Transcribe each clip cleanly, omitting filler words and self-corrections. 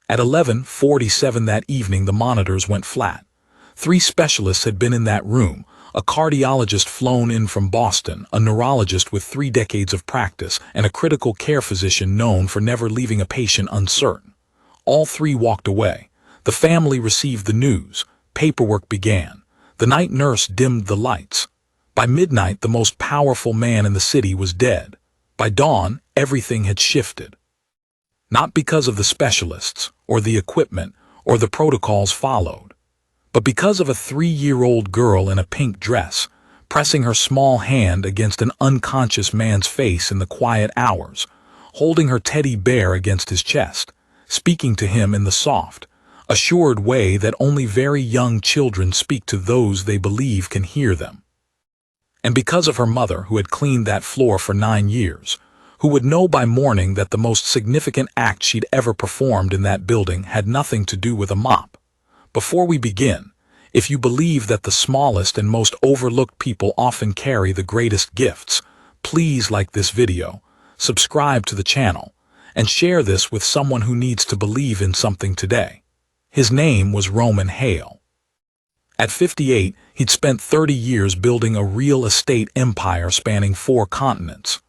At 11:47 that evening, the monitors went flat. 3 specialists had been in that room: a cardiologist flown in from Boston, a neurologist with 3 decades of practice, and a critical care physician known for never leaving a patient uncertain. All 3 walked away. The family received the news. Paperwork began. The night nurse dimmed the lights. By midnight, the most powerful man in the city was dead. By dawn, everything had shifted. Not because of the specialists, or the equipment, or the protocols followed, but because of a 3-year-old girl in a pink dress, pressing her small hand against an unconscious man's face in the quiet hours, holding her teddy bear against his chest, speaking to him in the soft, assured way that only very young children speak to those they believe can hear them. And because of her mother, who had cleaned that floor for 9 years, who would know by morning that the most significant act she'd ever performed in that building had nothing to do with a mop. Before we begin, if you believe that the smallest and most overlooked people often carry the greatest gifts, please like this video, subscribe to the channel, and share this with someone who needs to believe in something today. His name was Roman Hale. At 58, he'd spent 30 years building a real estate empire spanning 4 continents.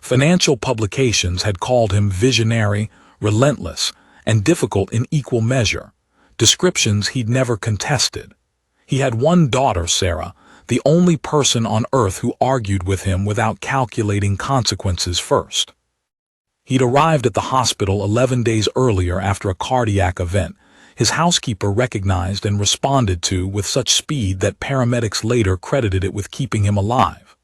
Financial publications had called him visionary, relentless, and difficult in equal measure, descriptions he'd never contested. He had one daughter, Sarah, the only person on earth who argued with him without calculating consequences first. He'd arrived at the hospital 11 days earlier after a cardiac event. His housekeeper recognized and responded to with such speed that paramedics later credited it with keeping him alive.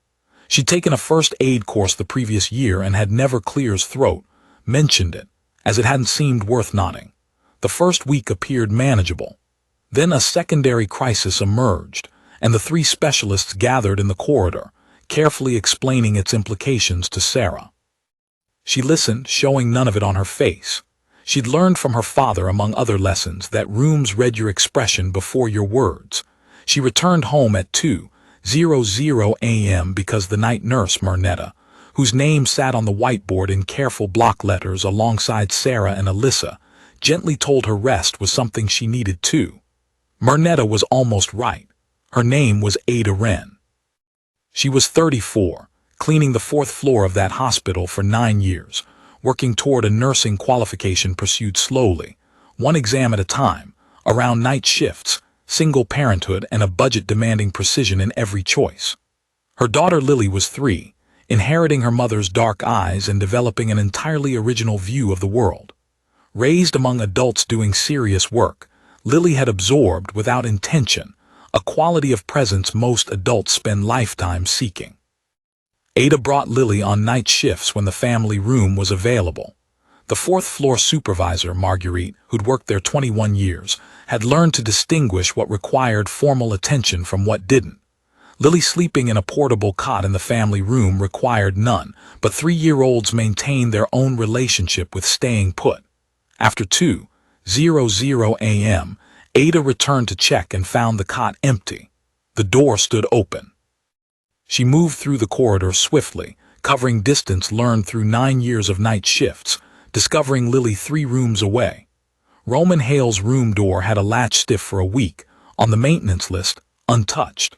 She'd taken a first aid course the previous year and had never cleared his throat, mentioned it, as it hadn't seemed worth noting. The first week appeared manageable. Then a secondary crisis emerged, and the 3 specialists gathered in the corridor, carefully explaining its implications to Sarah. She listened, showing none of it on her face. She'd learned from her father, among other lessons, that rooms read your expression before your words. She returned home at 2:00 a.m. because the night nurse, Mernetta, whose name sat on the whiteboard in careful block letters alongside Sarah and Alyssa, gently told her rest was something she needed too. Mernetta was almost right. Her name was Ada Wren. She was 34, cleaning the 4th floor of that hospital for 9 years, working toward a nursing qualification pursued slowly, 1 exam at a time, around night shifts, single parenthood, and a budget demanding precision in every choice. Her daughter Lily was 3, inheriting her mother's dark eyes and developing an entirely original view of the world. Raised among adults doing serious work, Lily had absorbed, without intention, a quality of presence most adults spend lifetimes seeking. Ada brought Lily on night shifts when the family room was available. The 4th floor supervisor, Marguerite, who'd worked there 21 years, had learned to distinguish what required formal attention from what didn't. Lily sleeping in a portable cot in the family room required none, but 3-year-olds maintained their own relationship with staying put. After 2:00 a.m., Ada returned to check and found the cot empty. The door stood open. She moved through the corridor swiftly, covering distance learned through 9 years of night shifts, discovering Lily 3 rooms away. Roman Hale's room door had a latch stiff for a week, on the maintenance list, untouched.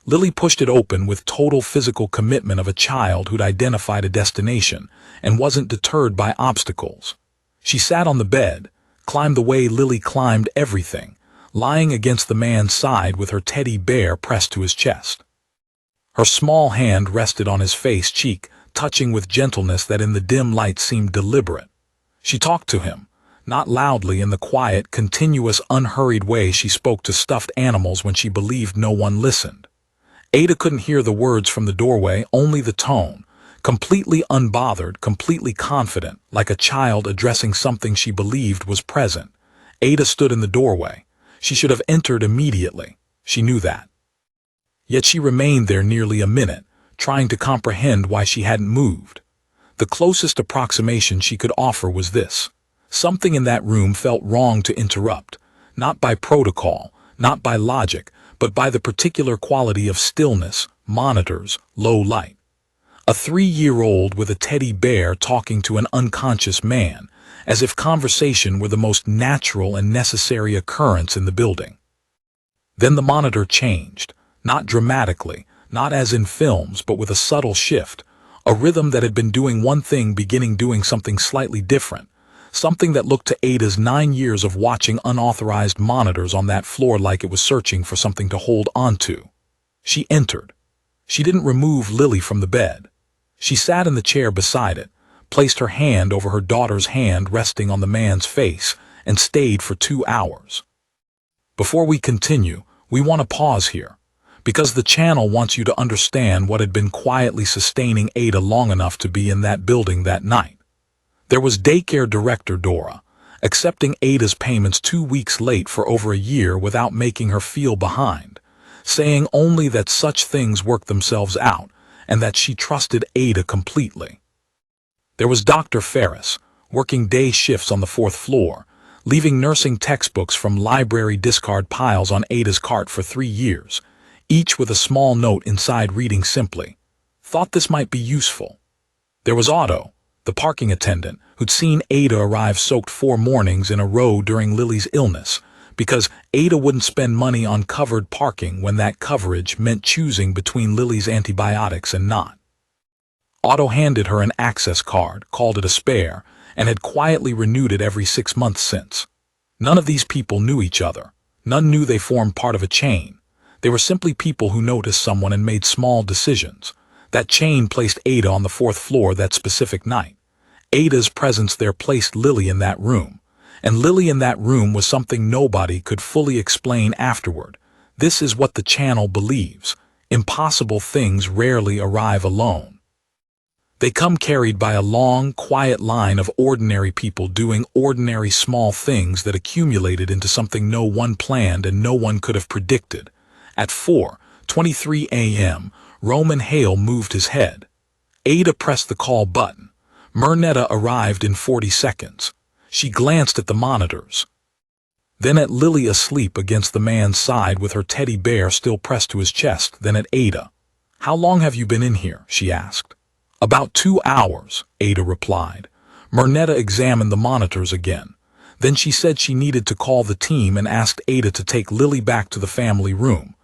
Lily pushed it open with total physical commitment of a child who'd identified a destination and wasn't deterred by obstacles. She sat on the bed, climbed the way Lily climbed everything, lying against the man's side with her teddy bear pressed to his chest. Her small hand rested on his face cheek, touching with gentleness that in the dim light seemed deliberate. She talked to him, not loudly, in the quiet, continuous, unhurried way she spoke to stuffed animals when she believed no one listened. Ada couldn't hear the words from the doorway, only the tone, completely unbothered, completely confident, like a child addressing something she believed was present. Ada stood in the doorway. She should have entered immediately. She knew that. Yet she remained there nearly a minute, trying to comprehend why she hadn't moved. The closest approximation she could offer was this: something in that room felt wrong to interrupt, not by protocol, not by logic, but by the particular quality of stillness, monitors, low light. A 3-year-old with a teddy bear talking to an unconscious man, as if conversation were the most natural and necessary occurrence in the building. Then the monitor changed, not dramatically, not as in films, but with a subtle shift, a rhythm that had been doing one thing beginning doing something slightly different, something that looked to Ada's 9 years of watching unauthorized monitors on that floor like it was searching for something to hold onto. She entered. She didn't remove Lily from the bed. She sat in the chair beside it, placed her hand over her daughter's hand resting on the man's face, and stayed for 2 hours. Before we continue, we want to pause here, because the channel wants you to understand what had been quietly sustaining Ada long enough to be in that building that night. There was daycare director Dora, accepting Ada's payments 2 weeks late for over a year without making her feel behind, saying only that such things work themselves out and that she trusted Ada completely. There was Dr. Ferris, working day shifts on the 4th floor, leaving nursing textbooks from library discard piles on Ada's cart for 3 years, each with a small note inside reading simply, "Thought this might be useful." There was Otto, the parking attendant, who'd seen Ada arrive soaked 4 mornings in a row during Lily's illness, because Ada wouldn't spend money on covered parking when that coverage meant choosing between Lily's antibiotics and not. Otto handed her an access card, called it a spare, and had quietly renewed it every 6 months since. None of these people knew each other. None knew they formed part of a chain. They were simply people who noticed someone and made small decisions. That chain placed Ada on the 4th floor that specific night. Ada's presence there placed Lily in that room. And Lily in that room was something nobody could fully explain afterward. This is what the channel believes. Impossible things rarely arrive alone. They come carried by a long, quiet line of ordinary people doing ordinary small things that accumulated into something no one planned and no one could have predicted. At 4:23 a.m., Roman Hale moved his head. Ada pressed the call button. Mernetta arrived in 40 seconds. She glanced at the monitors. Then at Lily asleep against the man's side with her teddy bear still pressed to his chest, then at Ada. "How long have you been in here?" she asked. "About 2 hours," Ada replied. Mernetta examined the monitors again. Then she said she needed to call the team and asked Ada to take Lily back to the family room.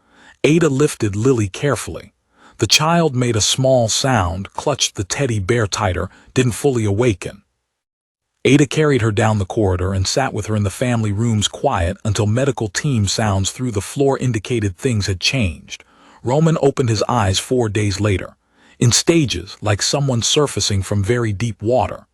Ada lifted Lily carefully. The child made a small sound, clutched the teddy bear tighter, didn't fully awaken. Ada carried her down the corridor and sat with her in the family room's quiet until medical team sounds through the floor indicated things had changed. Roman opened his eyes 4 days later, in stages like someone surfacing from very deep water.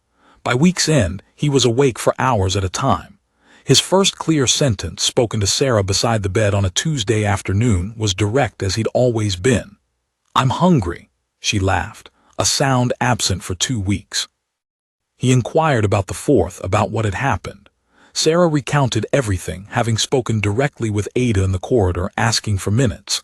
By week's end, he was awake for hours at a time. His first clear sentence, spoken to Sarah beside the bed on a Tuesday afternoon, was direct as he'd always been. "I'm hungry," she laughed, a sound absent for 2 weeks. He inquired about the 4th, about what had happened. Sarah recounted everything, having spoken directly with Ada in the corridor, asking for minutes.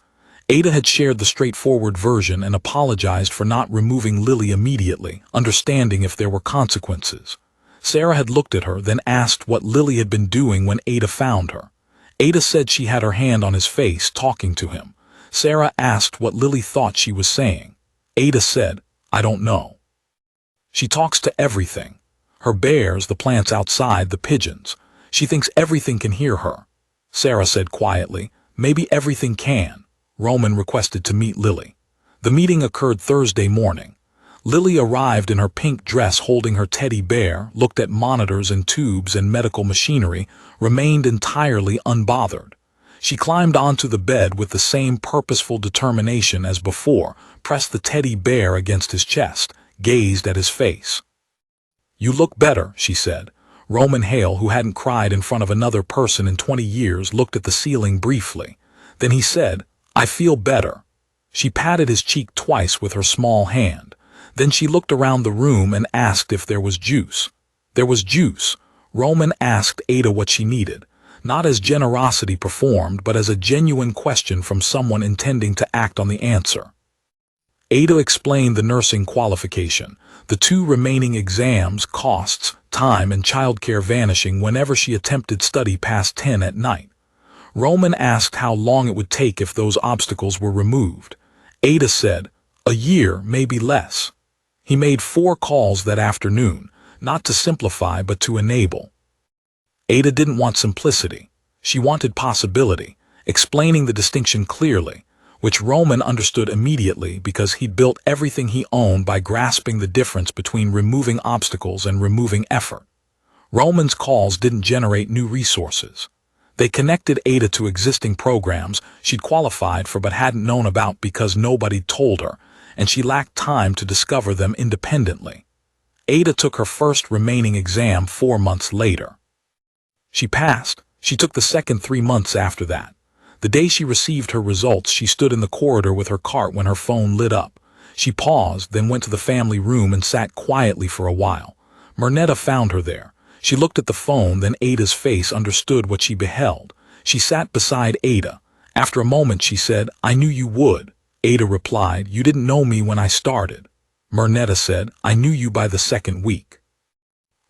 Ada had shared the straightforward version and apologized for not removing Lily immediately, understanding if there were consequences. Sarah had looked at her, then asked what Lily had been doing when Ada found her. Ada said she had her hand on his face, talking to him. Sarah asked what Lily thought she was saying. Ada said, "I don't know. She talks to everything. Her bears, the plants outside, the pigeons. She thinks everything can hear her." Sarah said quietly, "Maybe everything can." Roman requested to meet Lily. The meeting occurred Thursday morning. Lily arrived in her pink dress holding her teddy bear, looked at monitors and tubes and medical machinery, remained entirely unbothered. She climbed onto the bed with the same purposeful determination as before, pressed the teddy bear against his chest, gazed at his face. "You look better," she said. Roman Hale, who hadn't cried in front of another person in 20 years, looked at the ceiling briefly. Then he said, "I feel better." She patted his cheek twice with her small hand. Then she looked around the room and asked if there was juice. There was juice. Roman asked Ada what she needed, not as generosity performed, but as a genuine question from someone intending to act on the answer. Ada explained the nursing qualification, the 2 remaining exams, costs, time, and childcare vanishing whenever she attempted study past 10 at night. Roman asked how long it would take if those obstacles were removed. Ada said, "A year, maybe less." He made 4 calls that afternoon. not to simplify but to enable. Ada didn't want simplicity. She wanted possibility, explaining the distinction clearly, which Roman understood immediately because he'd built everything he owned by grasping the difference between removing obstacles and removing effort. Roman's calls didn't generate new resources. They connected Ada to existing programs she'd qualified for but hadn't known about because nobody told her, and she lacked time to discover them independently. Ada took her first remaining exam 4 months later. She passed. She took the second 3 months after that. The day she received her results, she stood in the corridor with her cart when her phone lit up. She paused, then went to the family room and sat quietly for a while. Mernetta found her there. She looked at the phone, then Ada's face understood what she beheld. She sat beside Ada. After a moment she said, "I knew you would." Ada replied, "You didn't know me when I started." Mernetta said, "I knew you by the second week."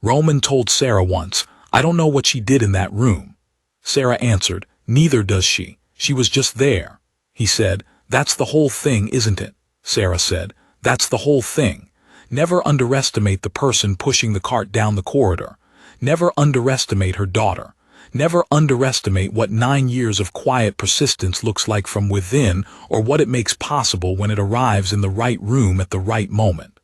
Roman told Sarah once, "I don't know what she did in that room." Sarah answered, "Neither does she. She was just there." He said, "That's the whole thing, isn't it?" Sarah said, "That's the whole thing. Never underestimate the person pushing the cart down the corridor. Never underestimate her daughter. Never underestimate what 9 years of quiet persistence looks like from within, or what it makes possible when it arrives in the right room at the right moment.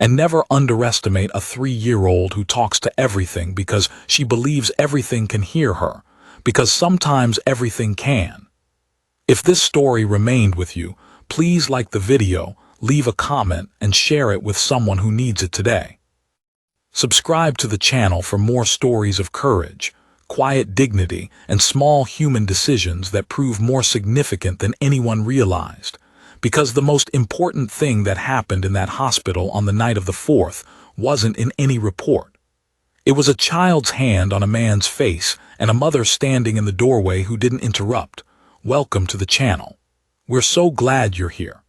And never underestimate a 3-year-old who talks to everything because she believes everything can hear her, because sometimes everything can." If this story remained with you, please like the video, leave a comment, and share it with someone who needs it today. Subscribe to the channel for more stories of courage, quiet dignity, and small human decisions that prove more significant than anyone realized. Because the most important thing that happened in that hospital on the night of the 4th wasn't in any report. It was a child's hand on a man's face and a mother standing in the doorway who didn't interrupt. Welcome to the channel. We're so glad you're here.